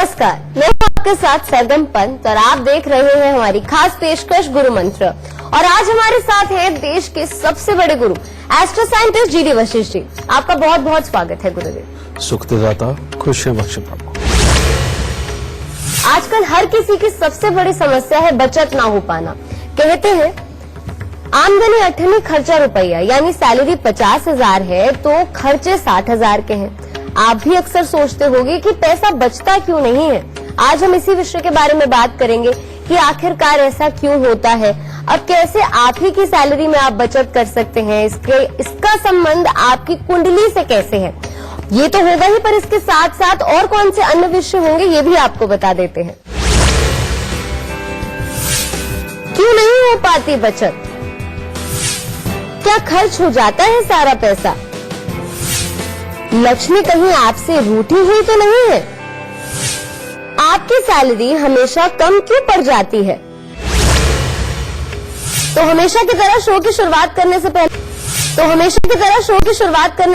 नमस्कार, मैं हूं आपके साथ सरगम पंत और आप देख रहे हैं हमारी खास पेशकश गुरु मंत्र। और आज हमारे साथ है देश के सबसे बड़े गुरु astro scientist GD Vashishtha ji. आपका बहुत बहुत स्वागत है गुरुदेव। सुखदाता, खुशियां बख्शे प्रभु। आजकल हर किसी की सबसे बड़ी समस्या है बचत ना हो पाना। कहते हैं आमदनी 8 खर्चा रुपया, यानी सैलरी 50,000 है तो खर्चे 60,000 के हैं। आप भी अक्सर सोचते होंगे कि पैसा बचता क्यों नहीं है। आज हम इसी विषय के बारे में बात करेंगे कि आखिरकार ऐसा क्यों होता है। अब कैसे आप ही की सैलरी में आप बचत कर सकते हैं, इसका संबंध आपकी कुंडली से कैसे है, ये तो होगा ही, पर इसके साथ साथ और कौन से अन्य विषय होंगे ये भी आपको बता देते हैं। क्यों नहीं हो पाती बचत? क्या खर्च हो जाता है सारा पैसा? लक्ष्मी कहीं आपसे रूठी हुई तो नहीं है? आपकी सैलरी हमेशा कम क्यों पड़ जाती है? तो हमेशा की तरह शो की शुरुआत करने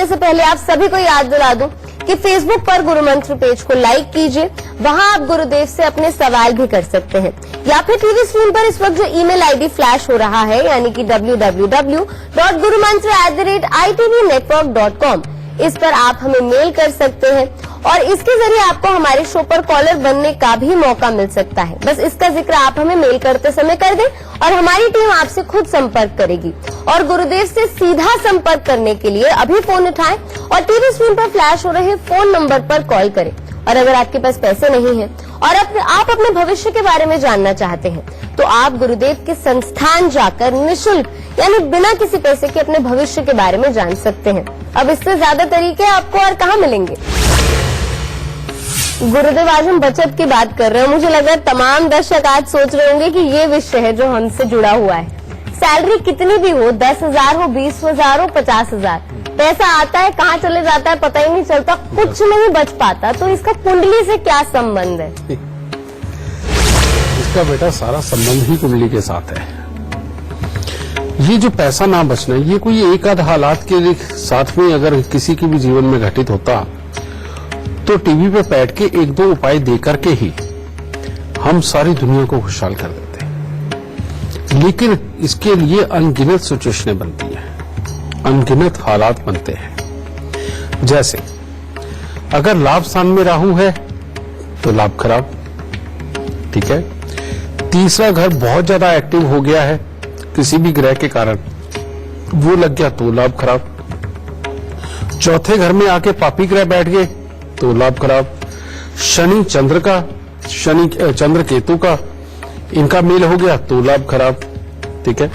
से पहले आप सभी को याद दिला दूं कि फेसबुक पर गुरु मंत्र पेज को लाइक कीजिए। वहां आप गुरुदेव से अपने सवाल भी कर सकते हैं, या फिर टीवी स्क्रीन पर इस वक्त जो ईमेल आईडी फ्लैश हो रहा है, यानी कि www.gurumantra@itbnetwork.com, इस पर आप हमें मेल कर सकते हैं और इसके जरिए आपको हमारे शो पर कॉलर बनने का भी मौका मिल सकता है। बस इसका जिक्र आप हमें मेल करते समय कर दें और हमारी टीम आपसे खुद संपर्क करेगी। और गुरुदेव से सीधा संपर्क करने के लिए अभी फोन उठाएं और टीवी स्क्रीन पर फ्लैश हो रहे फोन नंबर पर कॉल करें। और अगर आपके पास पैसे नहीं हैं और आप अपने भविष्य के बारे में जानना चाहते हैं तो आप गुरुदेव के संस्थान जाकर निःशुल्क, यानी बिना किसी पैसे के, अपने भविष्य के बारे में जान सकते हैं। अब इससे ज्यादा तरीके आपको और कहाँ मिलेंगे। गुरुदेव, आज हम बचत की बात कर रहे हैं। मुझे लगा तमाम दर्शक आज सोच रहे होंगे कि ये विषय है जो हमसे जुड़ा हुआ है। सैलरी कितनी भी हो, 10,000 हो, 20,000 हो, 50,000, पैसा आता है कहाँ चले जाता है पता ही नहीं चलता, कुछ नहीं बच पाता। तो इसका कुंडली से क्या संबंध है? इसका बेटा सारा संबंध ही कुंडली के साथ है। ये जो पैसा ना बचना, ये कोई एक आध हालात के साथ में अगर किसी के भी जीवन में घटित होता तो टीवी पे बैठ के एक दो उपाय देकर के ही हम सारी दुनिया को खुशहाल कर देते। लेकिन इसके लिए अनगिनत सिचुएशनें बनती हैं, अनगिनत हालात बनते हैं। जैसे अगर लाभ स्थान में राहु है तो लाभ खराब, ठीक है। तीसरा घर बहुत ज्यादा एक्टिव हो गया है किसी भी ग्रह के कारण, वो लग गया तो लाभ खराब। चौथे घर में आके पापी ग्रह बैठ गए तो लाभ खराब। शनि चंद्र केतु का इनका मेल हो गया तो लाभ खराब, ठीक है।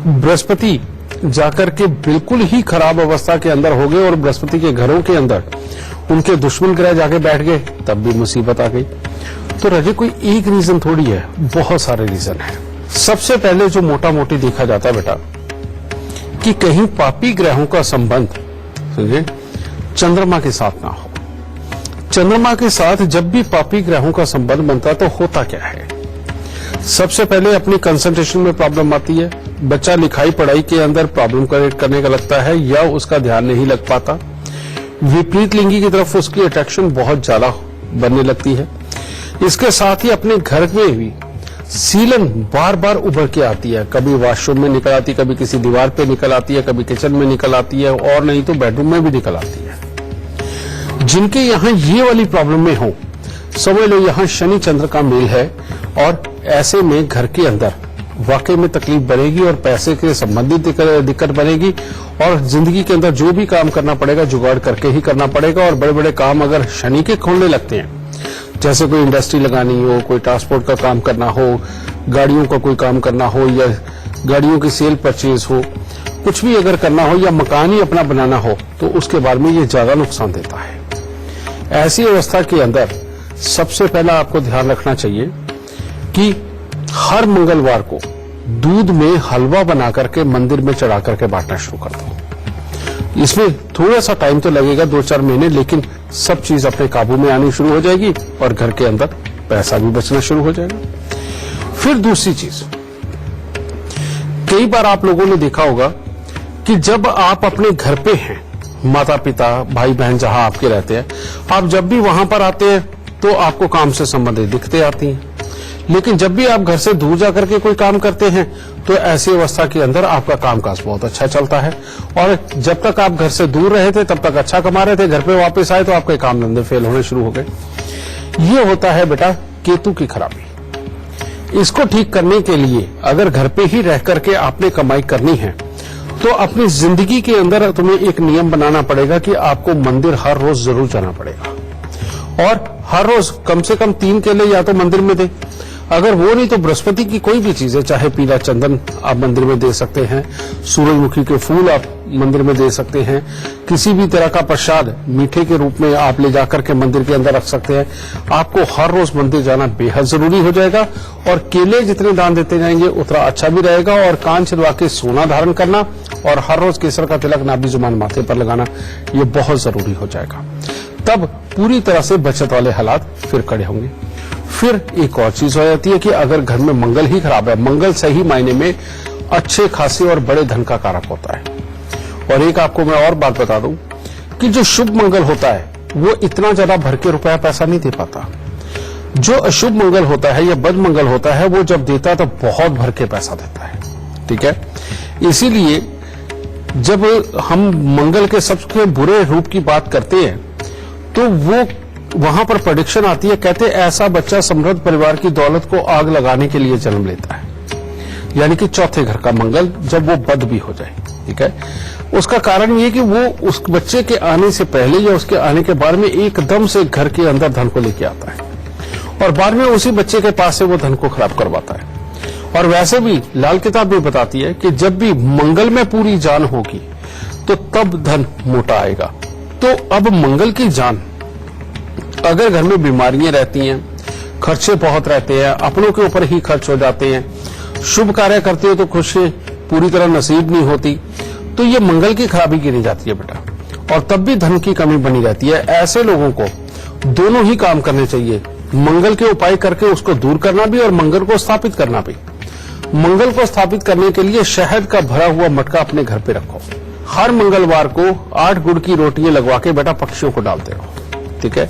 बृहस्पति जाकर के बिल्कुल ही खराब अवस्था के अंदर हो गए और बृहस्पति के घरों के अंदर उनके दुश्मन ग्रह जाके बैठ गए, तब भी मुसीबत आ गई। तो रजे कोई एक रीजन थोड़ी है, बहुत सारे रीजन है। सबसे पहले जो मोटा मोटी देखा जाता है बेटा कि कहीं पापी ग्रहों का संबंध समझे चंद्रमा के साथ ना हो। चंद्रमा के साथ जब भी पापी ग्रहों का संबंध बनता है तो होता क्या है, सबसे पहले अपनी कंसंट्रेशन में प्रॉब्लम आती है। बच्चा लिखाई पढ़ाई के अंदर प्रॉब्लम क्रिएट करने का लगता है या उसका ध्यान नहीं लग पाता। विपरीत लिंगी की तरफ उसकी अट्रैक्शन बहुत ज्यादा बनने लगती है। इसके साथ ही अपने घर में भी सीलन बार बार उभर के आती है, कभी वॉशरूम में निकल आती है, कभी किसी दीवार पे निकल आती है, कभी किचन में निकल आती है और नहीं तो बेडरूम में भी निकल आती है। जिनके यहाँ ये वाली प्रॉब्लम में हो, समझ लो यहाँ शनि चंद्र का मेल है और ऐसे में घर के अंदर वाकई में तकलीफ बनेगी और पैसे के संबंधित दिक्कत बनेगी और जिंदगी के अंदर जो भी काम करना पड़ेगा जुगाड़ करके ही करना पड़ेगा। और बड़े बड़े काम अगर शनि के खोलने लगते हैं, जैसे कोई इंडस्ट्री लगानी हो, कोई ट्रांसपोर्ट का काम करना हो, गाड़ियों का कोई काम करना हो या गाड़ियों की सेल परचेज हो, कुछ भी अगर करना हो या मकान ही अपना बनाना हो तो उसके बारे में ये ज्यादा नुकसान देता है। ऐसी अवस्था के अंदर सबसे पहला आपको ध्यान रखना चाहिए कि हर मंगलवार को दूध में हलवा बना करके मंदिर में चढ़ा करके बांटना शुरू कर दो। इसमें थोड़ा सा टाइम तो लगेगा, 2-4 महीने, लेकिन सब चीज अपने काबू में आनी शुरू हो जाएगी और घर के अंदर पैसा भी बचना शुरू हो जाएगा। फिर दूसरी चीज, कई बार आप लोगों ने देखा होगा कि जब आप अपने घर पे हैं, माता पिता भाई बहन जहां आपके रहते हैं, आप जब भी वहां पर आते हैं तो आपको काम से संबंधित दिक्कतें आती हैं। लेकिन जब भी आप घर से दूर जाकर के कोई काम करते हैं तो ऐसी अवस्था के अंदर आपका कामकाज बहुत अच्छा चलता है। और जब तक आप घर से दूर रहे थे तब तक अच्छा कमा रहे थे, घर पे वापस आए तो आपके काम धंधे फेल होने शुरू हो गए। ये होता है बेटा केतु की खराबी। इसको ठीक करने के लिए अगर घर पे ही रह करके आपने कमाई करनी है तो अपनी जिंदगी के अंदर तुम्हें एक नियम बनाना पड़ेगा कि आपको मंदिर हर रोज जरूर जाना पड़ेगा और हर रोज कम से कम 3 केले या तो मंदिर में दे, अगर वो नहीं तो बृहस्पति की कोई भी चीजें, चाहे पीला चंदन आप मंदिर में दे सकते हैं, सूरजमुखी के फूल आप मंदिर में दे सकते हैं, किसी भी तरह का प्रसाद मीठे के रूप में आप ले जाकर के मंदिर के अंदर रख सकते हैं। आपको हर रोज मंदिर जाना बेहद जरूरी हो जाएगा और केले जितने दान देते जाएंगे उतना अच्छा भी रहेगा। और कान छिदवा के सोना धारण करना और हर रोज केसर का तिलक नाभि जुबान माथे पर लगाना ये बहुत जरूरी हो जाएगा। तब पूरी तरह से बचत वाले हालात फिर खड़े होंगे। फिर एक और चीज हो जाती है कि अगर घर में मंगल ही खराब है, मंगल सही मायने में अच्छे खासे और बड़े धन का कारक होता है। और एक आपको मैं और बात बता दूं कि जो शुभ मंगल होता है वो इतना ज्यादा भर के रुपया पैसा नहीं दे पाता। जो अशुभ मंगल होता है या बद मंगल होता है वो जब देता है तो बहुत भर के पैसा देता है। ठीक है, इसीलिए जब हम मंगल के सबसे बुरे रूप की बात करते हैं तो वो वहां पर प्रेडिक्शन आती है, कहते ऐसा बच्चा समृद्ध परिवार की दौलत को आग लगाने के लिए जन्म लेता है, यानी कि चौथे घर का मंगल जब वो बद भी हो जाए। ठीक है, उसका कारण ये कि वो उस बच्चे के आने से पहले या उसके आने के बाद में एकदम से घर के अंदर धन को लेके आता है और बाद में उसी बच्चे के पास से वो धन को खराब करवाता है। और वैसे भी लाल किताब भी बताती है कि जब भी मंगल में पूरी जान होगी तो तब धन मोटा आएगा। तो अब मंगल की जान, अगर घर में बीमारियां रहती हैं, खर्चे बहुत रहते हैं, अपनों के ऊपर ही खर्च हो जाते हैं, शुभ कार्य करते हो तो खुशी पूरी तरह नसीब नहीं होती, तो ये मंगल की खराबी गिनी जाती है बेटा। और तब भी धन की कमी बनी रहती है। ऐसे लोगों को दोनों ही काम करने चाहिए, मंगल के उपाय करके उसको दूर करना भी और मंगल को स्थापित करना भी। मंगल को स्थापित करने के लिए शहद का भरा हुआ मटका अपने घर पे रखो। हर मंगलवार को 8 गुड़ की रोटियां लगवा के बेटा पक्षियों को डालते रहो। ठीक है,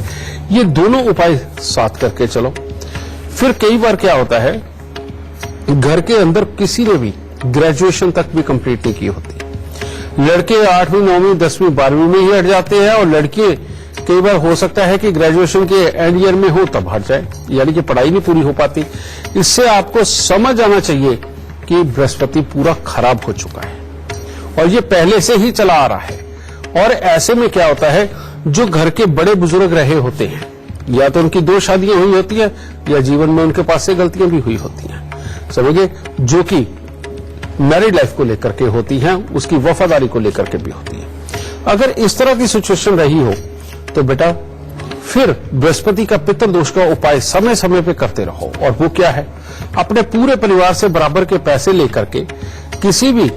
ये दोनों उपाय साथ करके चलो। फिर कई बार क्या होता है, घर के अंदर किसी ने भी ग्रेजुएशन तक भी कंप्लीट नहीं की होती। लड़के 8वीं 9वीं 10वीं 12वीं में ही हट जाते हैं और लड़के कई बार हो सकता है कि ग्रेजुएशन के एंड ईयर में हो तब हट जाए, यानी कि पढ़ाई नहीं पूरी हो पाती। इससे आपको समझ आना चाहिए कि बृहस्पति पूरा खराब हो चुका है और ये पहले से ही चला आ रहा है। और ऐसे में क्या होता है, जो घर के बड़े बुजुर्ग रहे होते हैं, या तो उनकी 2 शादियां हुई होती है या जीवन में उनके पास से गलतियां भी हुई होती हैं, समझिए, जो कि मैरिड लाइफ को लेकर के होती हैं, उसकी वफादारी को लेकर के भी होती है। अगर इस तरह की सिचुएशन रही हो तो बेटा फिर बृहस्पति का पितृदोष का उपाय समय समय पे करते रहो। और वो क्या है, अपने पूरे परिवार से बराबर के पैसे लेकर के किसी भी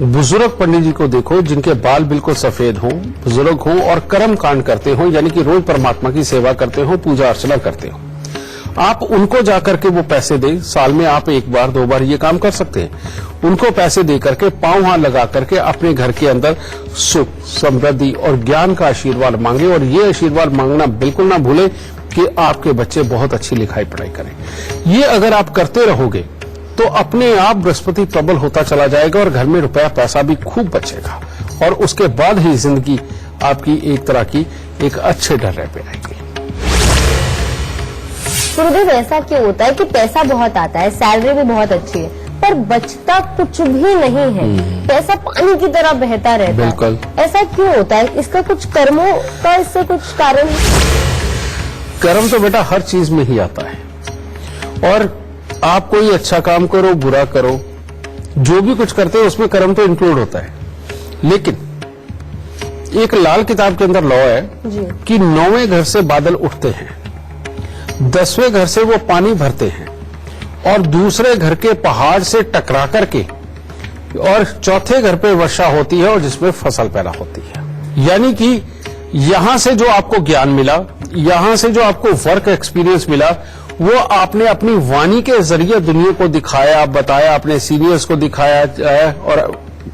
बुजुर्ग पंडित जी को देखो जिनके बाल बिल्कुल सफेद हों, बुजुर्ग हों और कर्म कांड करते हों, यानी कि रोज परमात्मा की सेवा करते हो, पूजा अर्चना करते हो, आप उनको जाकर के वो पैसे दें। साल में आप 1 बार 2 बार ये काम कर सकते हैं। उनको पैसे दे करके पांव हाथ लगा करके अपने घर के अंदर सुख, समृद्धि और ज्ञान का आशीर्वाद मांगे। और ये आशीर्वाद मांगना बिल्कुल ना भूले कि आपके बच्चे बहुत अच्छी लिखाई पढ़ाई करें। ये अगर आप करते रहोगे तो अपने आप बृहस्पति प्रबल होता चला जाएगा और घर में रुपया पैसा भी खूब बचेगा और उसके बाद ही जिंदगी आपकी एक तरह की एक अच्छे ढर्रे पे आएगी। गुरुदेव, ऐसा क्यों होता है कि पैसा बहुत आता है, सैलरी भी बहुत अच्छी है, पर बचता कुछ भी नहीं है, पैसा पानी की तरह बहता रहता है? बिल्कुल। ऐसा क्यों होता है? इसका कुछ कर्मों का इससे कुछ कारण है? कर्म तो बेटा हर चीज में ही आता है और आप कोई अच्छा काम करो, बुरा करो, जो भी कुछ करते हो उसमें कर्म तो इंक्लूड होता है। लेकिन एक लाल किताब के अंदर लॉ है कि 9वें घर से बादल उठते हैं, 10वें घर से वो पानी भरते हैं और दूसरे घर के पहाड़ से टकरा करके और चौथे घर पे वर्षा होती है और जिसमें फसल पैदा होती है। यानी कि यहां से जो आपको ज्ञान मिला, यहां से जो आपको वर्क एक्सपीरियंस मिला, वो आपने अपनी वाणी के जरिए दुनिया को दिखाया, बताया, अपने सीनियर्स को दिखाया और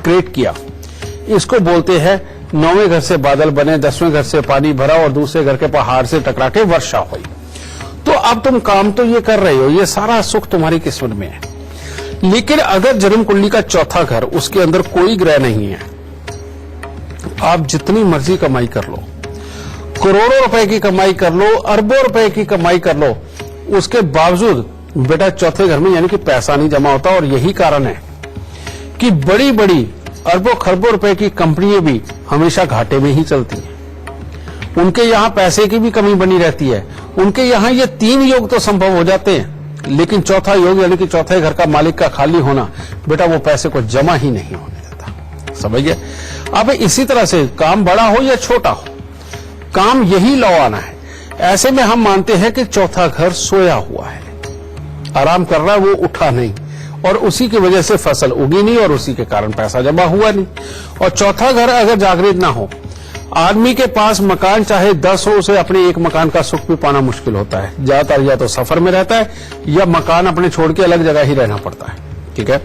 क्रिएट किया। इसको बोलते हैं 9वें घर से बादल बने, 10वें घर से पानी भरा और दूसरे घर के पहाड़ से टकरा के वर्षा हुई। तो अब तुम काम तो ये कर रहे हो, ये सारा सुख तुम्हारी किस्मत में है। लेकिन अगर जन्म कुंडली का चौथा घर, उसके अंदर कोई ग्रह नहीं है, आप जितनी मर्जी कमाई कर लो, करोड़ों रुपए की कमाई कर लो, अरबों रुपए की कमाई कर लो, उसके बावजूद बेटा चौथे घर में यानी कि पैसा नहीं जमा होता। और यही कारण है कि बड़ी बड़ी अरबों खरबों रुपए की कंपनियां भी हमेशा घाटे में ही चलती हैं। उनके यहां पैसे की भी कमी बनी रहती है। उनके यहां ये 3 योग तो संभव हो जाते हैं, लेकिन चौथा योग यानी कि चौथे घर का मालिक का खाली होना, बेटा वो पैसे को जमा ही नहीं होने देता। समझ गए? अब इसी तरह से काम बड़ा हो या छोटा हो, काम यही लौ आना है। ऐसे में हम मानते हैं कि चौथा घर सोया हुआ है, आराम कर रहा है, वो उठा नहीं, और उसी की वजह से फसल उगी नहीं और उसी के कारण पैसा जमा हुआ नहीं। और चौथा घर अगर जागृत ना हो, आदमी के पास मकान चाहे 10 हो, उसे अपने एक मकान का सुख भी पाना मुश्किल होता है। ज्यादातर या तो सफर में रहता है या मकान अपने छोड़ के अलग जगह ही रहना पड़ता है। ठीक है,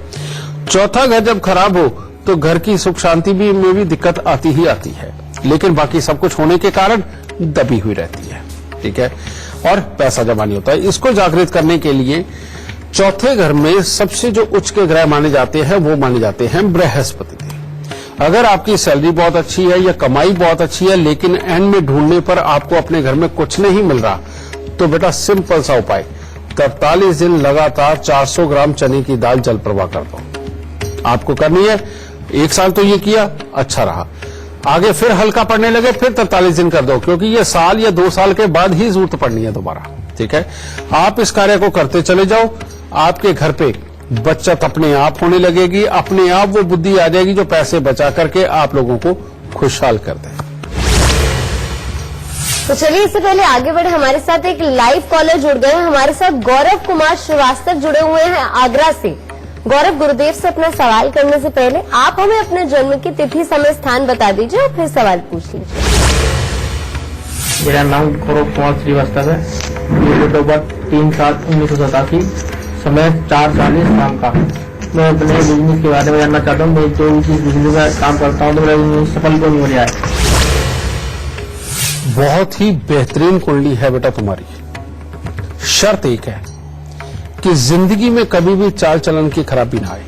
चौथा घर जब खराब हो तो घर की सुख शांति भी में भी दिक्कत आती ही आती है, लेकिन बाकी सब कुछ होने के कारण दबी हुई रहती है। ठीक है, और पैसा जमा नहीं होता है। इसको जागृत करने के लिए चौथे घर में सबसे जो उच्च के ग्रह माने जाते हैं वो माने जाते हैं बृहस्पति। अगर आपकी सैलरी बहुत अच्छी है या कमाई बहुत अच्छी है, लेकिन एंड में ढूंढने पर आपको अपने घर में कुछ नहीं मिल रहा, तो बेटा सिंपल सा उपाय, 43 दिन लगातार 400 ग्राम चने की दाल जल प्रवाह कर दो। आपको करनी है, 1 साल तो ये किया, अच्छा रहा, आगे फिर हल्का पड़ने लगे फिर 43 दिन कर दो, क्योंकि ये साल या 2 साल के बाद ही जरूरत पड़नी है दोबारा। ठीक है, आप इस कार्य को करते चले जाओ, आपके घर पे बचत अपने आप होने लगेगी, अपने आप वो बुद्धि आ जाएगी जो पैसे बचा करके आप लोगों को खुशहाल कर दे। तो चलिए इससे पहले आगे बढ़े, हमारे साथ एक लाइव कॉलर जुड़ गए हैं। हमारे साथ गौरव कुमार श्रीवास्तव जुड़े हुए हैं आगरा से। गौरव, गुरुदेव से अपना सवाल करने से पहले आप हमें अपने जन्म की तिथि, समय, स्थान बता दीजिए और फिर सवाल पूछ लीजिए। मेरा नाम गौरव कुमार श्रीवास्तव है। डेट ऑफ बर्थ 3/7/1987, समय 4:40 शाम का। मैं अपने बिजनेस के बारे में जानना चाहता हूँ। मैं जो जिस बिजनेस में काम करता हूँ तो मेरा बिजनेस सफल क्यों नहीं हो रहा है? बहुत ही बेहतरीन कुंडली है बेटा तुम्हारी। शर्त एक है कि जिंदगी में कभी भी चाल चलन की खराबी ना आए।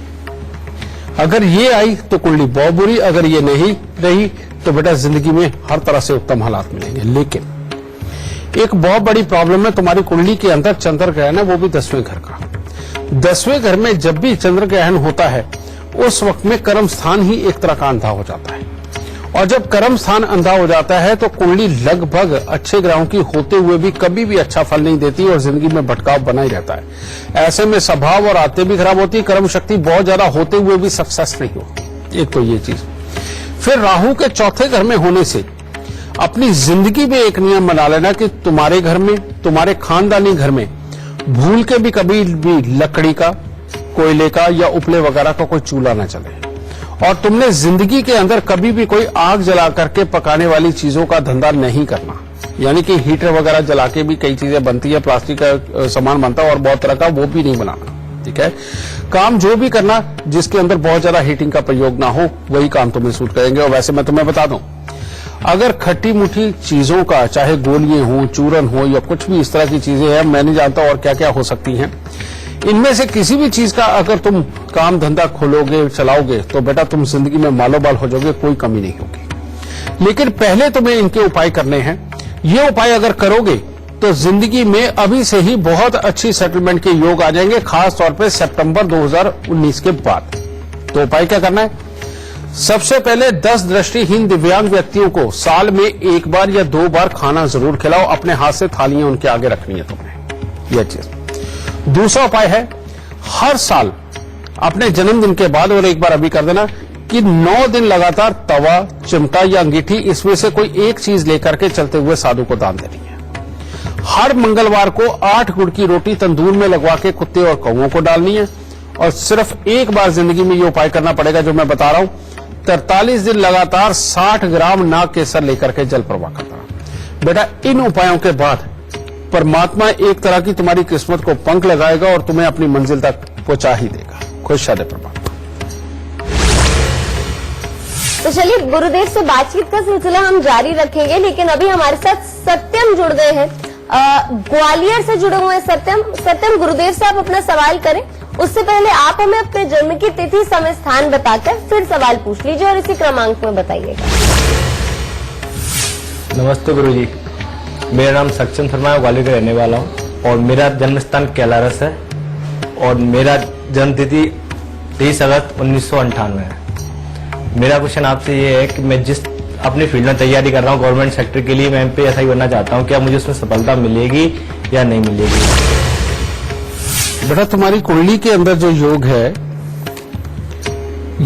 अगर ये आई तो कुंडली बहुत बुरी, अगर ये नहीं रही तो बेटा जिंदगी में हर तरह से उत्तम हालात मिलेंगे। लेकिन एक बहुत बड़ी प्रॉब्लम है, तुम्हारी कुंडली के अंदर चंद्र ग्रहण है, वो भी 10वें घर का। 10वें घर में जब भी चंद्र ग्रहण होता है उस वक्त में कर्म स्थान ही एक तरह का अंधा हो जाता है, और जब कर्म स्थान अंधा हो जाता है तो कुंडली लगभग अच्छे ग्रहों की होते हुए भी कभी भी अच्छा फल नहीं देती और जिंदगी में भटकाव बना ही रहता है। ऐसे में स्वभाव और आदतें भी खराब होती है, कर्म शक्ति बहुत ज्यादा होते हुए भी सक्सेस नहीं होती। एक तो ये चीज। फिर राहु के चौथे घर में होने से अपनी जिंदगी में एक नियम बना लेना कि तुम्हारे घर में, तुम्हारे खानदानी घर में भूल के भी कभी भी लकड़ी का, कोयले का या उपले वगैरह का कोई चूल्हा न चले, और तुमने जिंदगी के अंदर कभी भी कोई आग जला करके पकाने वाली चीजों का धंधा नहीं करना। यानी कि हीटर वगैरह जला के भी कई चीजें बनती है, प्लास्टिक का सामान बनता है और बहुत तरह का, वो भी नहीं बनाना। ठीक है, काम जो भी करना जिसके अंदर बहुत ज्यादा हीटिंग का प्रयोग ना हो, वही काम तुम्हें सूट करेंगे। और वैसे मैं तुम्हें बता दूं, अगर खट्टी मुठी चीजों का, चाहे गोलियां हो, चूरन हो या कुछ भी इस तरह की चीजें हैं, मैं नहीं जानता और क्या क्या हो सकती हैं, इनमें से किसी भी चीज का अगर तुम काम धंधा खोलोगे, चलाओगे, तो बेटा तुम जिंदगी में मालोमाल हो जाओगे, कोई कमी नहीं होगी। लेकिन पहले तुम्हें इनके उपाय करने हैं। ये उपाय अगर करोगे तो जिंदगी में अभी से ही बहुत अच्छी सेटलमेंट के योग आ जाएंगे, खास तौर पे सितंबर 2019 के बाद। तो उपाय क्या करना है? सबसे पहले 10 दृष्टिहीन दिव्यांग व्यक्तियों को साल में 1 बार या 2 बार खाना जरूर खिलाओ। अपने हाथ से थालियां उनके आगे रखनी है तुम्हें, यह चीज। दूसरा उपाय है, हर साल अपने जन्मदिन के बाद, और एक बार अभी कर देना, कि 9 दिन लगातार तवा, चिमटा या अंगीठी, इसमें से कोई एक चीज लेकर के चलते हुए साधु को दान देनी है। हर मंगलवार को 8 गुड़ की रोटी तंदूर में लगवा के कुत्ते और कौवों को डालनी है। और सिर्फ एक बार जिंदगी में ये उपाय करना पड़ेगा जो मैं बता रहा हूं। 43 दिन लगातार 60 ग्राम नाग केसर लेकर के जल प्रवाह करना। बेटा इन उपायों के बाद परमात्मा एक तरह की तुम्हारी किस्मत को पंख लगाएगा और तुम्हें अपनी मंजिल तक पहुंचा ही देगा। खुश रहे परमात्मा। तो चलिए गुरुदेव से बातचीत का सिलसिला हम जारी रखेंगे, लेकिन अभी हमारे साथ सत्यम जुड़ गए हैं। ग्वालियर से जुड़े हुए सत्यम गुरुदेव साहब अपना सवाल करें, उससे पहले आप हमें अपने जन्म की तिथि, समय, स्थान बताकर फिर सवाल पूछ लीजिए और इसी क्रमांक में बताइएगा। नमस्ते गुरुजी, मेरा नाम सक्षम शर्मा है, ग्वालियर का रहने वाला हूँ और मेरा जन्म स्थान कैलारस है और मेरा जन्म तिथि 23 अगस्त 1998 है। मेरा क्वेश्चन आपसे ये है कि मैं जिस अपनी फील्ड में तैयारी कर रहा हूँ गवर्नमेंट सेक्टर के लिए, मैं MPSI बनना चाहता हूँ, क्या मुझे उसमें सफलता मिलेगी या नहीं मिलेगी? बेटा, तुम्हारी कुंडली के अंदर जो योग है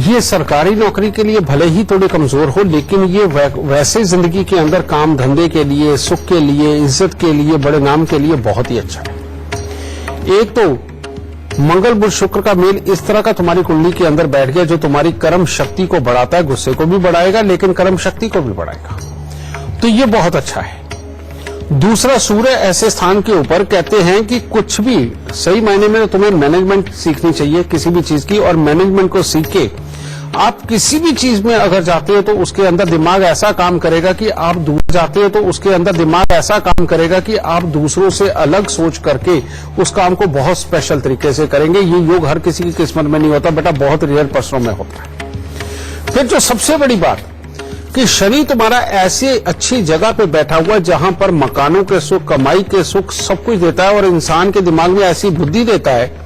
ये सरकारी नौकरी के लिए भले ही थोड़ी कमजोर हो, लेकिन ये वैसे जिंदगी के अंदर काम धंधे के लिए, सुख के लिए, इज्जत के लिए, बड़े नाम के लिए बहुत ही अच्छा है। एक तो मंगल बुध शुक्र का मेल इस तरह का तुम्हारी कुंडली के अंदर बैठ गया जो तुम्हारी कर्म शक्ति को बढ़ाता है, गुस्से को भी बढ़ाएगा लेकिन कर्म शक्ति को भी बढ़ाएगा, तो ये बहुत अच्छा है। दूसरा, सूर्य ऐसे स्थान के ऊपर, कहते हैं कि कुछ भी सही मायने में तुम्हें मैनेजमेंट सीखनी चाहिए किसी भी चीज की, और मैनेजमेंट को सीख के आप किसी भी चीज में अगर जाते हो तो उसके अंदर दिमाग ऐसा काम करेगा कि आप दूर जाते हो तो उसके अंदर दिमाग ऐसा काम करेगा कि आप दूसरों से अलग सोच करके उस काम को बहुत स्पेशल तरीके से करेंगे। ये योग हर किसी की किस्मत में नहीं होता बेटा, बहुत रेयर पर्सनों में होता है। फिर जो सबसे बड़ी बात कि शनि तुम्हारा ऐसी अच्छी जगह पे बैठा हुआ है जहां पर मकानों के सुख, कमाई के सुख, सब कुछ देता है और इंसान के दिमाग में ऐसी बुद्धि देता है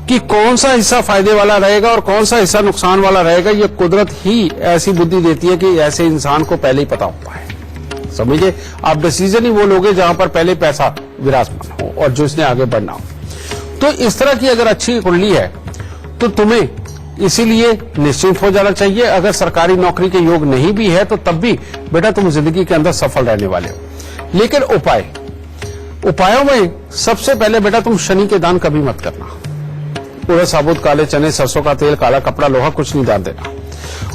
कि कौन सा हिस्सा फायदे वाला रहेगा और कौन सा हिस्सा नुकसान वाला रहेगा, ये कुदरत ही ऐसी बुद्धि देती है कि ऐसे इंसान को पहले ही पता होता है। समझिए, आप डिसीजन ही वो लोगे जहां पर पहले पैसा विराजमान हो और जो इसने आगे बढ़ना हो। तो इस तरह की अगर अच्छी कुंडली है तो तुम्हें इसीलिए निश्चिंत हो जाना चाहिए। अगर सरकारी नौकरी के योग नहीं भी है तो तब भी बेटा तुम जिंदगी के अंदर सफल रहने वाले हो। लेकिन उपायों में सबसे पहले बेटा तुम शनि के दान कभी मत करना। पूरे साबुत काले चने, सरसों का तेल, काला कपड़ा, लोहा कुछ नहीं दान देना।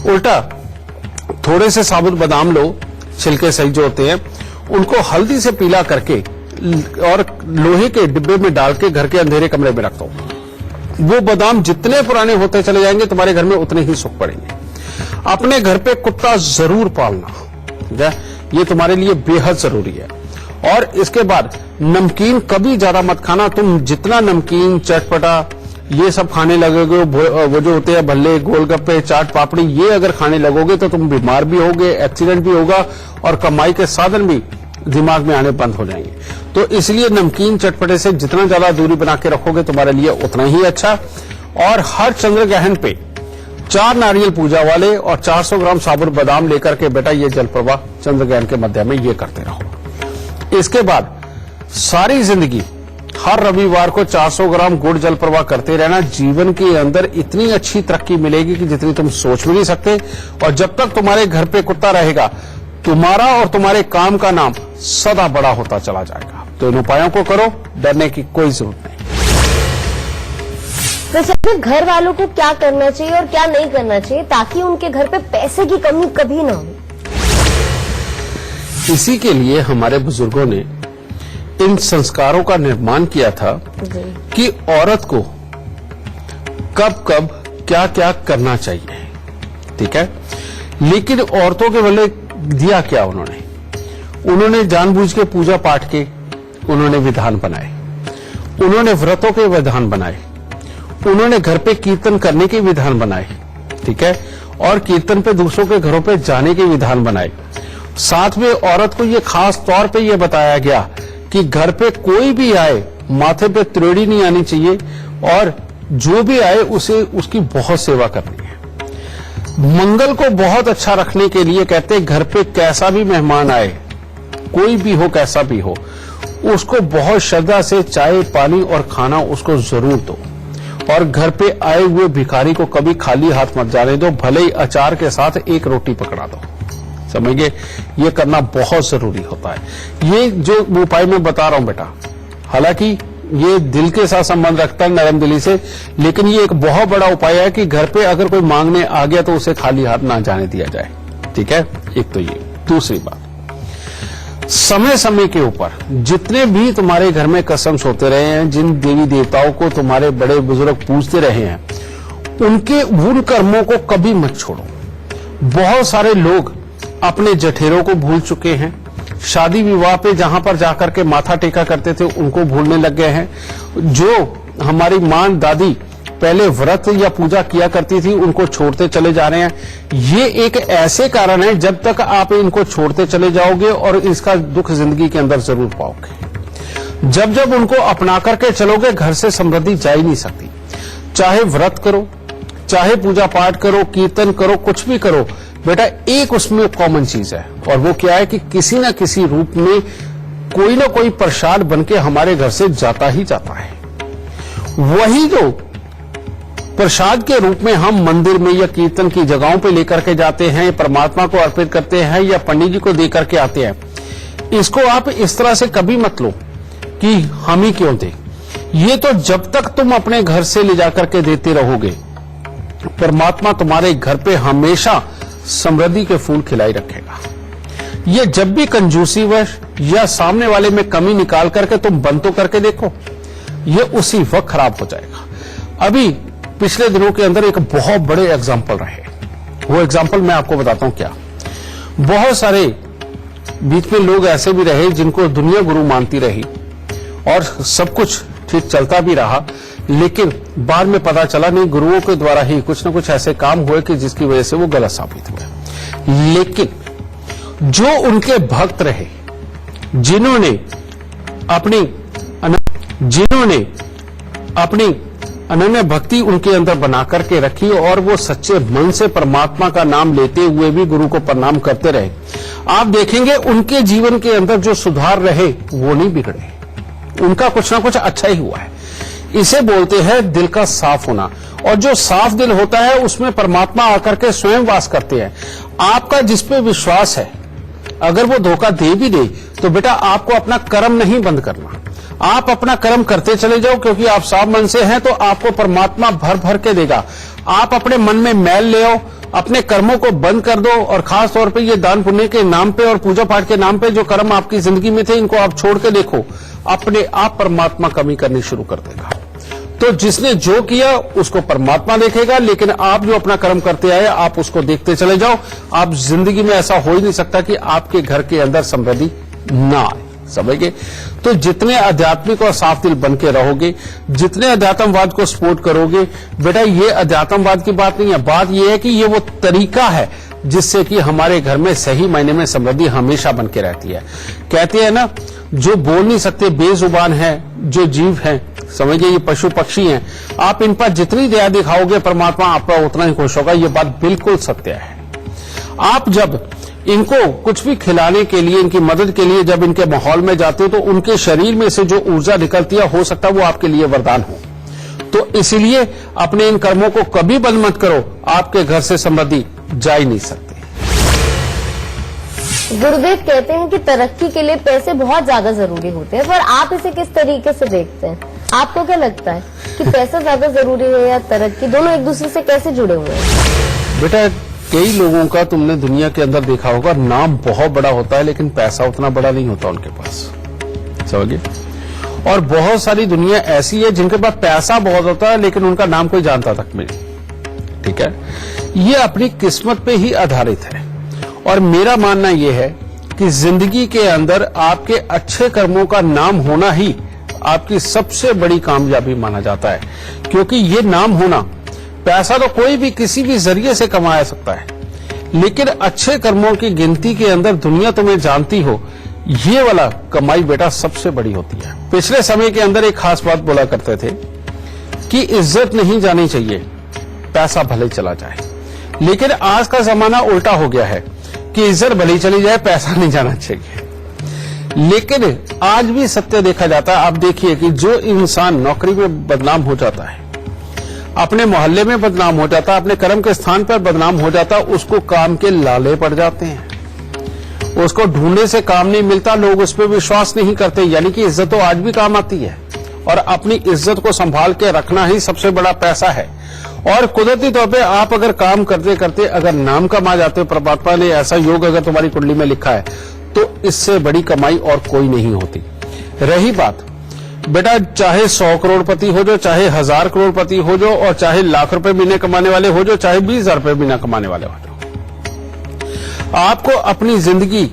उल्टा थोड़े से साबुत बादाम लो, छिलके सही जो होते हैं, उनको हल्दी से पीला करके और लोहे के डिब्बे में डाल के घर के अंधेरे कमरे में रख दो। वो बादाम जितने पुराने होते चले जाएंगे तुम्हारे घर में उतने ही सुख पड़ेंगे। अपने घर पे कुत्ता जरूर पालना, ठीक है, ये तुम्हारे लिए बेहद जरूरी है। और इसके बाद नमकीन कभी ज्यादा मत खाना। तुम जितना नमकीन, चटपटा ये सब खाने लगोगे, वो जो होते हैं भल्ले, गोलगप्पे, चाट पापड़ी, ये अगर खाने लगोगे तो तुम बीमार भी होगे, एक्सीडेंट भी होगा और कमाई के साधन भी दिमाग में आने बंद हो जाएंगे। तो इसलिए नमकीन चटपटे से जितना ज्यादा दूरी बना के रखोगे तुम्हारे लिए उतना ही अच्छा। और हर चंद्र ग्रहण पे 4 नारियल पूजा वाले और 400 ग्राम साबुत बादाम लेकर के बेटा ये जल प्रवाह चंद्र ग्रहण के मध्य में ये करते रहो। इसके बाद सारी जिंदगी हर रविवार को 400 ग्राम गुड़ जल प्रवाह करते रहना। जीवन के अंदर इतनी अच्छी तरक्की मिलेगी कि जितनी तुम सोच भी नहीं सकते। और जब तक तुम्हारे घर पे कुत्ता रहेगा तुम्हारा और तुम्हारे काम का नाम सदा बड़ा होता चला जाएगा। तो इन उपायों को करो, डरने की कोई जरूरत नहीं। तो घर वालों को क्या करना चाहिए और क्या नहीं करना चाहिए ताकि उनके घर पे पैसे की कमी कभी ना हो? इसी के लिए हमारे बुजुर्गों ने इन संस्कारों का निर्माण किया था कि औरत को कब कब क्या क्या करना चाहिए, ठीक है। लेकिन औरतों के बदले दिया क्या उन्होंने जानबूझ के पूजा पाठ के उन्होंने विधान बनाए, उन्होंने व्रतों के विधान बनाए, उन्होंने घर पे कीर्तन करने के विधान बनाए, ठीक है, और कीर्तन पे दूसरों के घरों पे जाने के विधान बनाए। साथ में औरत को ये खास तौर पे ये बताया गया कि घर पे कोई भी आए माथे पे त्रिवेणी नहीं आनी चाहिए और जो भी आए उसे उसकी बहुत सेवा करनी है। मंगल को बहुत अच्छा रखने के लिए कहते घर पे कैसा भी मेहमान आए, कोई भी हो कैसा भी हो, उसको बहुत श्रद्धा से चाय पानी और खाना उसको जरूर दो। और घर पे आए हुए भिखारी को कभी खाली हाथ मत जाने दो, भले ही अचार के साथ एक रोटी पकड़ा दो। समझिए, ये करना बहुत जरूरी होता है। ये जो उपाय मैं बता रहा हूं बेटा, हालांकि ये दिल के साथ संबंध रखता है, नरम दिली से, लेकिन ये एक बहुत बड़ा उपाय है कि घर पे अगर कोई मांगने आ गया तो उसे खाली हाथ ना जाने दिया जाए, ठीक है। एक तो ये। दूसरी बात, समय समय के ऊपर जितने भी तुम्हारे घर में कसम्स होते रहे हैं, जिन देवी देवताओं को तुम्हारे बड़े बुजुर्ग पूजते रहे हैं, उनके उन कर्मों को कभी मत छोड़ो। बहुत सारे लोग अपने जठेरों को भूल चुके हैं, शादी विवाह पे जहां पर जाकर के माथा टेका करते थे उनको भूलने लग गए हैं। जो हमारी मां दादी पहले व्रत या पूजा किया करती थी उनको छोड़ते चले जा रहे हैं। ये एक ऐसे कारण है, जब तक आप इनको छोड़ते चले जाओगे और इसका दुख जिंदगी के अंदर जरूर पाओगे। जब जब उनको अपना करके चलोगे, घर से समृद्धि जा ही नहीं सकती। चाहे व्रत करो, चाहे पूजा पाठ करो, कीर्तन करो, कुछ भी करो, बेटा एक उसमें कॉमन चीज है, और वो क्या है कि किसी न किसी रूप में कोई ना कोई प्रसाद बनके हमारे घर से जाता ही जाता है। वही जो प्रसाद के रूप में हम मंदिर में या कीर्तन की जगहों पे लेकर के जाते हैं, परमात्मा को अर्पित करते हैं या पंडित जी को दे करके आते हैं, इसको आप इस तरह से कभी मत लो कि हम ही क्यों दें। ये तो जब तक तुम अपने घर से ले जाकर के देते रहोगे, परमात्मा तुम्हारे घर पे हमेशा समृद्धि के फूल खिलाई रखेगा। ये जब भी कंजूसी वश या सामने वाले में कमी निकाल करके तुम बंद तो करके देखो, ये उसी वक्त खराब हो जाएगा। अभी पिछले दिनों के अंदर एक बहुत बड़े एग्जाम्पल रहे, वो एग्जाम्पल मैं आपको बताता हूं क्या। बहुत सारे बीच में लोग ऐसे भी रहे जिनको दुनिया गुरु मानती रही और सब कुछ ठीक चलता भी रहा, लेकिन बाद में पता चला नहीं, गुरुओं के द्वारा ही कुछ न कुछ ऐसे काम हुए कि जिसकी वजह से वो गलत साबित हुए। लेकिन जो उनके भक्त रहे, जिन्होंने अपनी अनन्य भक्ति उनके अंदर बना करके रखी और वो सच्चे मन से परमात्मा का नाम लेते हुए भी गुरु को प्रणाम करते रहे, आप देखेंगे उनके जीवन के अंदर जो सुधार रहे वो नहीं बिगड़े, उनका कुछ ना कुछ अच्छा ही हुआ है। इसे बोलते हैं दिल का साफ होना, और जो साफ दिल होता है उसमें परमात्मा आकर के स्वयं वास करते हैं। आपका जिस पे विश्वास है, अगर वो धोखा दे भी दे तो बेटा आपको अपना कर्म नहीं बंद करना, आप अपना कर्म करते चले जाओ, क्योंकि आप साफ मन से हैं तो आपको परमात्मा भर भर के देगा। आप अपने मन में मैल ले आओ, अपने कर्मों को बंद कर दो, और खास तौर पे ये दान पुण्य के नाम पे और पूजा पाठ के नाम पे जो कर्म आपकी जिंदगी में थे, इनको आप छोड़ के देखो, अपने आप परमात्मा कमी करनी शुरू कर देगा। तो जिसने जो किया उसको परमात्मा देखेगा, लेकिन आप जो अपना कर्म करते आए आप उसको देखते चले जाओ। आप जिंदगी में ऐसा हो ही नहीं सकता कि आपके घर के अंदर समृद्धि ना आए, समझ गए। तो जितने आध्यात्मिक और साफ दिल बन के रहोगे, जितने अध्यात्मवाद को सपोर्ट करोगे, बेटा ये अध्यात्मवाद की बात नहीं है, बात ये है कि ये वो तरीका है जिससे कि हमारे घर में सही मायने में समृद्धि हमेशा बन के रहती है। कहते हैं ना, जो बोल नहीं सकते बेजुबान है, जो जीव हैं, समझिए ये पशु पक्षी हैं, आप इन पर जितनी दया दिखाओगे परमात्मा आप पर उतना ही खुश होगा। ये बात बिल्कुल सत्य है। आप जब इनको कुछ भी खिलाने के लिए, इनकी मदद के लिए जब इनके माहौल में जाते हो तो उनके शरीर में से जो ऊर्जा निकलती है, हो सकता है वो आपके लिए वरदान हो। तो इसीलिए अपने इन कर्मों को कभी बंद मत करो, आपके घर से समृद्धि जा ही नहीं सकती। गुरुदेव कहते हैं कि तरक्की के लिए पैसे बहुत ज्यादा जरूरी होते हैं, पर आप इसे किस तरीके से देखते हैं? आपको क्या लगता है कि पैसा ज्यादा जरूरी है या तरक्की? दोनों एक दूसरे से कैसे जुड़े हुए हैं? बेटा कई लोगों का तुमने दुनिया के अंदर देखा होगा, नाम बहुत बड़ा होता है लेकिन पैसा उतना बड़ा नहीं होता उनके पास, समझिए। और बहुत सारी दुनिया ऐसी है जिनके पास पैसा बहुत होता है लेकिन उनका नाम कोई जानता तक नहीं, ठीक है। ये अपनी किस्मत पे ही आधारित है। और मेरा मानना यह है कि जिंदगी के अंदर आपके अच्छे कर्मों का नाम होना ही आपकी सबसे बड़ी कामयाबी माना जाता है, क्योंकि ये नाम होना, पैसा तो कोई भी किसी भी जरिए से कमाया सकता है, लेकिन अच्छे कर्मों की गिनती के अंदर दुनिया तुम्हें जानती हो, ये वाला कमाई बेटा सबसे बड़ी होती है। पिछले समय के अंदर एक खास बात बोला करते थे कि इज्जत नहीं जानी चाहिए, पैसा भले चला जाए। लेकिन आज का जमाना उल्टा हो गया है कि इज्जत भले चली जाए, पैसा नहीं जाना चाहिए। लेकिन आज भी सत्य देखा जाता है। आप देखिए कि जो इंसान नौकरी में बदनाम हो जाता है, अपने मोहल्ले में बदनाम हो जाता है, अपने कर्म के स्थान पर बदनाम हो जाता है, उसको काम के लाले पड़ जाते हैं, उसको ढूंढने से काम नहीं मिलता, लोग उस पर विश्वास नहीं करते। यानी कि इज्जत तो आज भी काम आती है, और अपनी इज्जत को संभाल के रखना ही सबसे बड़ा पैसा है। और कुदरती तौर पे आप अगर काम करते करते अगर नाम कमा जाते हो, परमात्मा ने ऐसा योग अगर तुम्हारी कुंडली में लिखा है, तो इससे बड़ी कमाई और कोई नहीं होती। रही बात बेटा, चाहे 100 करोड़पति हो जाओ, चाहे 1000 करोड़पति हो जाओ, और चाहे लाख रुपए महीने कमाने वाले हो जाओ, चाहे 20,000 रुपए महीना कमाने वाले हो जाओ, आपको अपनी जिंदगी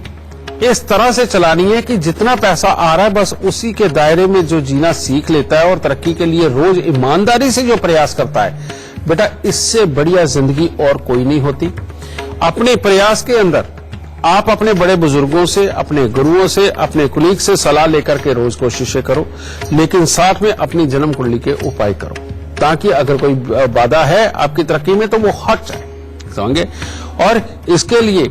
इस तरह से चलानी है कि जितना पैसा आ रहा है बस उसी के दायरे में जो जीना सीख लेता है और तरक्की के लिए रोज ईमानदारी से जो प्रयास करता है, बेटा इससे बढ़िया जिंदगी और कोई नहीं होती। अपने प्रयास के अंदर आप अपने बड़े बुजुर्गों से, अपने गुरुओं से, अपने कुलीग से सलाह लेकर के रोज कोशिशें करो, लेकिन साथ में अपनी जन्म कुंडली के उपाय करो, ताकि अगर कोई बाधा है आपकी तरक्की में तो वो हट जाए, समझे। और इसके लिए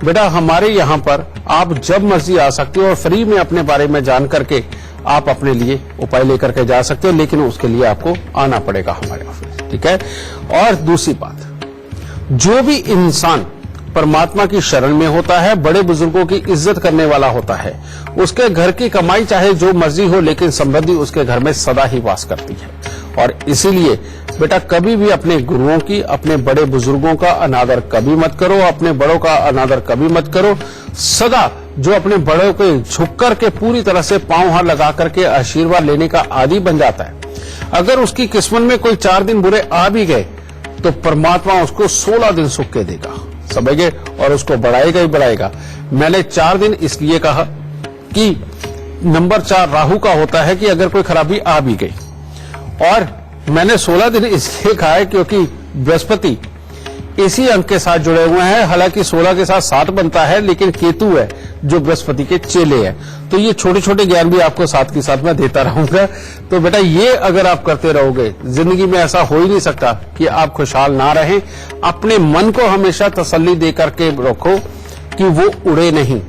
बेटा हमारे यहाँ पर आप जब मर्जी आ सकते हो और फ्री में अपने बारे में जान करके आप अपने लिए उपाय लेकर के जा सकते हो, लेकिन उसके लिए आपको आना पड़ेगा हमारे ऑफिस, ठीक है। और दूसरी बात, जो भी इंसान परमात्मा की शरण में होता है, बड़े बुजुर्गों की इज्जत करने वाला होता है, उसके घर की कमाई चाहे जो मर्जी हो, लेकिन समृद्धि उसके घर में सदा ही वास करती है। और इसीलिए बेटा कभी भी अपने गुरुओं की, अपने बड़े बुजुर्गों का अनादर कभी मत करो, अपने बड़ों का अनादर कभी मत करो। सदा जो अपने बड़ों के झुक करके पूरी तरह से पांव हाथ लगा करके आशीर्वाद लेने का आदी बन जाता है, अगर उसकी किस्मत में कोई 4 दिन बुरे आ भी गए तो परमात्मा उसको 16 दिन सुख के देगा, समझे, और उसको बढ़ाएगा ही बढ़ाएगा। मैंने 4 दिन इसलिए कहा कि नंबर 4 राहु का होता है कि अगर कोई खराबी आ भी गई, और मैंने 16 दिन इसलिए कहा है क्योंकि बृहस्पति इसी अंक के साथ जुड़े हुए हैं। हालांकि 16 के साथ 7 बनता है, लेकिन केतु है जो बृहस्पति के चेले हैं। तो ये छोटे छोटे ज्ञान भी आपको साथ के साथ मैं देता रहूंगा। तो बेटा ये अगर आप करते रहोगे, जिंदगी में ऐसा हो ही नहीं सकता कि आप खुशहाल ना रहें। अपने मन को हमेशा तसल्ली दे करके रखो कि वो उड़े नहीं,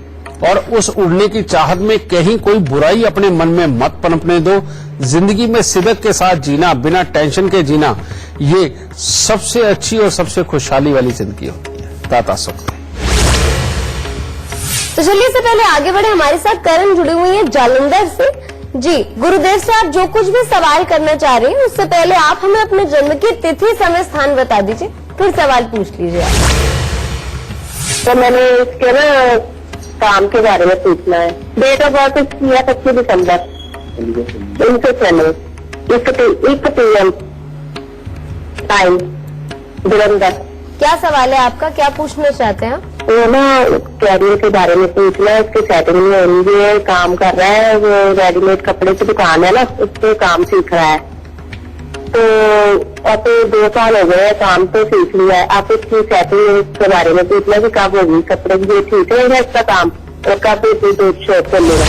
और उस उड़ने की चाहत में कहीं कोई बुराई अपने मन में मत पनपने दो। जिंदगी में सिदक के साथ जीना, बिना टेंशन के जीना, ये सबसे अच्छी और सबसे खुशहाली वाली जिंदगी होती है। ताता सुख। तो चलिए इससे पहले आगे बढ़े, हमारे साथ करण जुड़ी हुई है जालंधर से। जी गुरुदेव से आप जो कुछ भी सवाल करना चाह रहे हैं, उससे पहले आप हमें अपने जन्म की तिथि, समय, स्थान बता दीजिए, फिर सवाल पूछ लीजिए आप। तो मैंने इसके ना काम के बारे में पूछना है। डेट ऑफ बर्थ किया 25 दिसंबर 1996, 1 PM टाइम जलंधर। क्या सवाल है आपका, क्या पूछना चाहते हैं आप? वो ना कैरियर के बारे में पूछना है। इसकी सेटिंग नहीं हो रही है, काम कर रहा है, वो रेडीमेड कपड़े की दुकान है ना, उस पे काम सीख रहा है। तो अब 2 साल हो गए, काम तो सीख लिया है। आप इसकी सेटिंग के बारे में पूछना कि कब होगी, कपड़े की ठीक है इसका काम, और कब शॉप खोलेगा।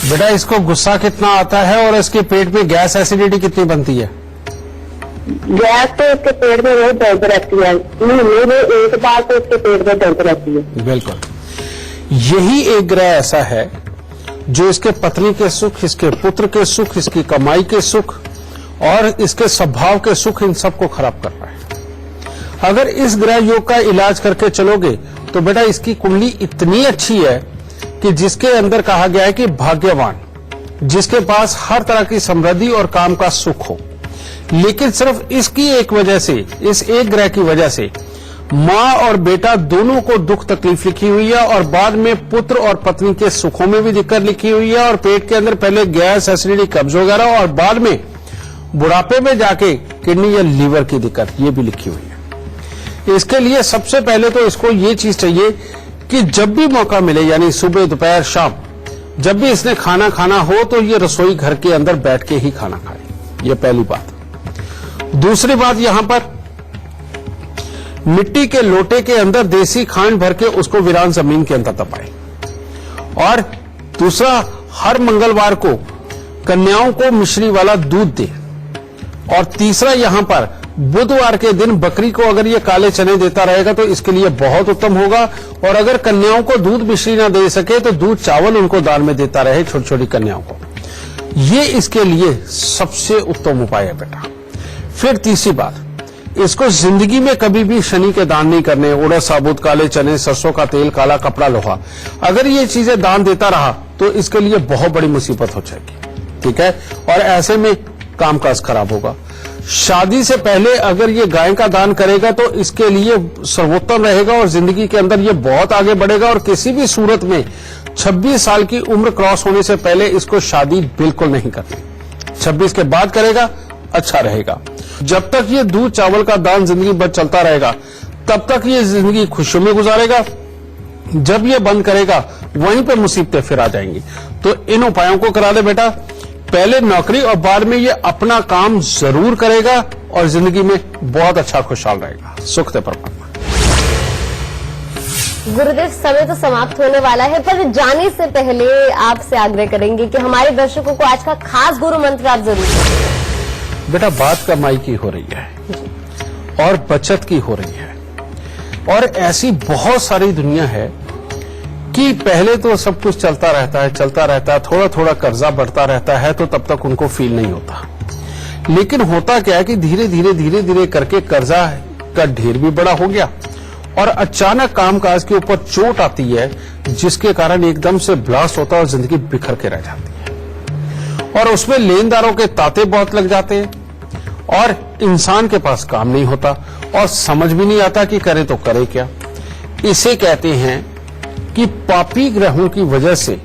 बेटा इसको गुस्सा कितना आता है और इसके पेट में गैस एसिडिटी कितनी बनती है? गैस तो इसके पेट में बहुत दर्द रहती है, महीने में एक बार तो इसके पेट में दर्द रहती है। बिल्कुल, यही एक ग्रह ऐसा है जो इसके पत्नी के सुख, इसके पुत्र के सुख, इसकी कमाई के सुख और इसके स्वभाव के सुख, इन सबको खराब कर रहा है। अगर इस ग्रह योग का इलाज करके चलोगे तो बेटा इसकी कुंडली इतनी अच्छी है कि जिसके अंदर कहा गया है कि भाग्यवान, जिसके पास हर तरह की समृद्धि और काम का सुख हो। लेकिन सिर्फ इसकी एक वजह से, इस एक ग्रह की वजह से माँ और बेटा दोनों को दुख तकलीफ लिखी हुई है, और बाद में पुत्र और पत्नी के सुखों में भी दिक्कत लिखी हुई है, और पेट के अंदर पहले गैस, एसिडिटी, कब्ज वगैरह, और बाद में बुढ़ापे में जाके किडनी या लीवर की दिक्कत, ये भी लिखी हुई है। इसके लिए सबसे पहले तो इसको ये चीज चाहिए कि जब भी मौका मिले, यानी सुबह, दोपहर, शाम, जब भी इसने खाना खाना हो तो ये रसोई घर के अंदर बैठ के ही खाना खाए। ये पहली बात। दूसरी बात, यहां पर मिट्टी के लोटे के अंदर देसी खांड भर के उसको वीरान जमीन के अंदर दबाए। और दूसरा, हर मंगलवार को कन्याओं को मिश्री वाला दूध दे। और तीसरा, यहां पर बुधवार के दिन बकरी को अगर ये काले चने देता रहेगा तो इसके लिए बहुत उत्तम होगा। और अगर कन्याओं को दूध मिश्री ना दे सके तो दूध चावल उनको दान में देता रहे, छोटी छोटी कन्याओं को। ये इसके लिए सबसे उत्तम उपाय है बेटा। फिर तीसरी बात, इसको जिंदगी में कभी भी शनि के दान नहीं करने। उड़द, साबुत, काले चने, सरसों का तेल, काला कपड़ा, लोहा, अगर ये चीजें दान देता रहा तो इसके लिए बहुत बड़ी मुसीबत हो जाएगी, ठीक है। और ऐसे में कामकाज खराब होगा। शादी से पहले अगर ये गाय का दान करेगा तो इसके लिए सर्वोत्तम रहेगा और जिंदगी के अंदर ये बहुत आगे बढ़ेगा। और किसी भी सूरत में 26 साल की उम्र क्रॉस होने से पहले इसको शादी बिल्कुल नहीं करनी। 26 के बाद करेगा, अच्छा रहेगा। जब तक ये दूध चावल का दान जिंदगी भर चलता रहेगा तब तक ये जिंदगी खुशियों में गुजारेगा। जब ये बंद करेगा वहीं पे मुसीबतें फिर आ जाएंगी। तो इन उपायों को करा दे बेटा, पहले नौकरी और बाद में ये अपना काम जरूर करेगा और जिंदगी में बहुत अच्छा खुशहाल रहेगा। सुख दे परमात्मा। गुरुदेव, समय तो समाप्त होने वाला है, पर जाने से पहले आपसे आग्रह करेंगे कि हमारे दर्शकों को आज का खास गुरु मंत्र आप जरूर दें। बेटा, बात कमाई की हो रही है और बचत की हो रही है, और ऐसी बहुत सारी दुनिया है कि पहले तो सब कुछ चलता रहता है, थोड़ा थोड़ा कर्जा बढ़ता रहता है, तो तब तक उनको फील नहीं होता। लेकिन होता क्या है कि धीरे धीरे करके कर्जा का ढेर भी बड़ा हो गया और अचानक कामकाज के ऊपर चोट आती है, जिसके कारण एकदम से ब्लास्ट होता है और जिंदगी बिखर के रह जाती है। और उसमें लेनदारों के तांते बहुत लग जाते हैं और इंसान के पास काम नहीं होता और समझ भी नहीं आता कि करे तो करे क्या। इसे कहते हैं कि पापी ग्रहों की वजह से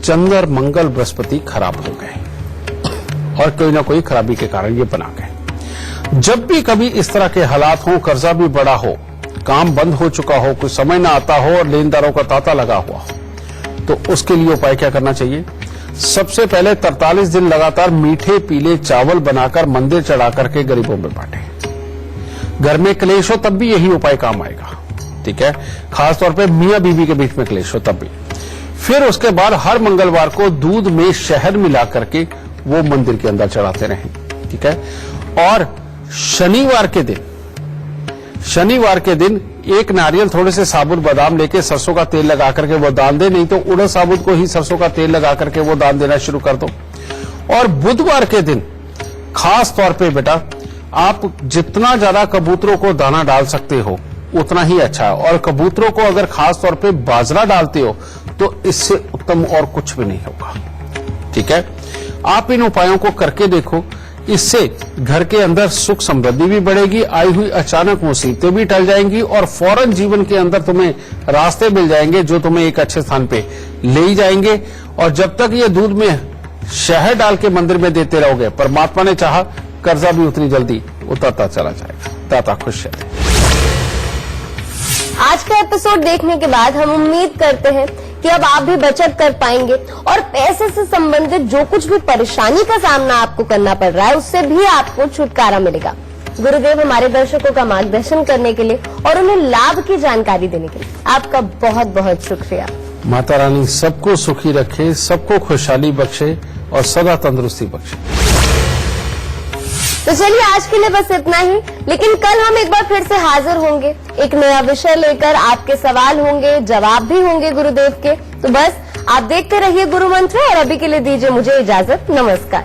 चंद्र, मंगल, बृहस्पति खराब हो गए और कोई ना कोई खराबी के कारण ये बना गए। जब भी कभी इस तरह के हालात हो, कर्जा भी बड़ा हो, काम बंद हो चुका हो, कुछ समय ना आता हो और लेनदारों का तांता लगा हुआ हो, तो उसके लिए उपाय क्या करना चाहिए? सबसे पहले 43 दिन लगातार मीठे पीले चावल बनाकर मंदिर चढ़ा करके गरीबों में बांटे। घर में क्लेश हो तब भी यही उपाय काम आएगा, ठीक है। खासतौर पे मियां बीवी के बीच में क्लेश हो तब भी। फिर उसके बाद हर मंगलवार को दूध में शहद मिला करके वो मंदिर के अंदर चढ़ाते रहें, ठीक है। और शनिवार के दिन एक नारियल, थोड़े से साबुत बादाम लेके सरसों का तेल लगा करके वो दान दे, नहीं तो उड़द साबुत को ही सरसों का तेल लगा करके वो दान देना शुरू कर दो। और बुधवार के दिन खास तौर पे बेटा, आप जितना ज्यादा कबूतरों को दाना डाल सकते हो उतना ही अच्छा है। और कबूतरों को अगर खास तौर पे बाजरा डालते हो तो इससे उत्तम और कुछ भी नहीं होगा, ठीक है। आप इन उपायों को करके देखो, इससे घर के अंदर सुख समृद्धि भी बढ़ेगी, आई हुई अचानक मुसीबतें भी टल जाएंगी और फौरन जीवन के अंदर तुम्हें रास्ते मिल जाएंगे जो तुम्हें एक अच्छे स्थान पे ले ही जाएंगे। और जब तक ये दूध में शहद डाल के मंदिर में देते रहोगे, परमात्मा ने चाहा कर्जा भी उतनी जल्दी उतरता चला जाएगा। दाता खुश रहते। आज का एपिसोड देखने के बाद हम उम्मीद करते हैं कि अब आप भी बचत कर पाएंगे और पैसे से संबंधित जो कुछ भी परेशानी का सामना आपको करना पड़ रहा है उससे भी आपको छुटकारा मिलेगा। गुरुदेव, हमारे दर्शकों का मार्गदर्शन करने के लिए और उन्हें लाभ की जानकारी देने के लिए आपका बहुत बहुत शुक्रिया। माता रानी सबको सुखी रखे, सबको खुशहाली बख्शे और सदा तंदुरुस्ती बख्शे। तो चलिए आज के लिए बस इतना ही, लेकिन कल हम एक बार फिर से हाजिर होंगे एक नया विषय लेकर। आपके सवाल होंगे, जवाब भी होंगे गुरुदेव के। तो बस आप देखते रहिए गुरु मंत्र और अभी के लिए दीजिए मुझे इजाजत। नमस्कार।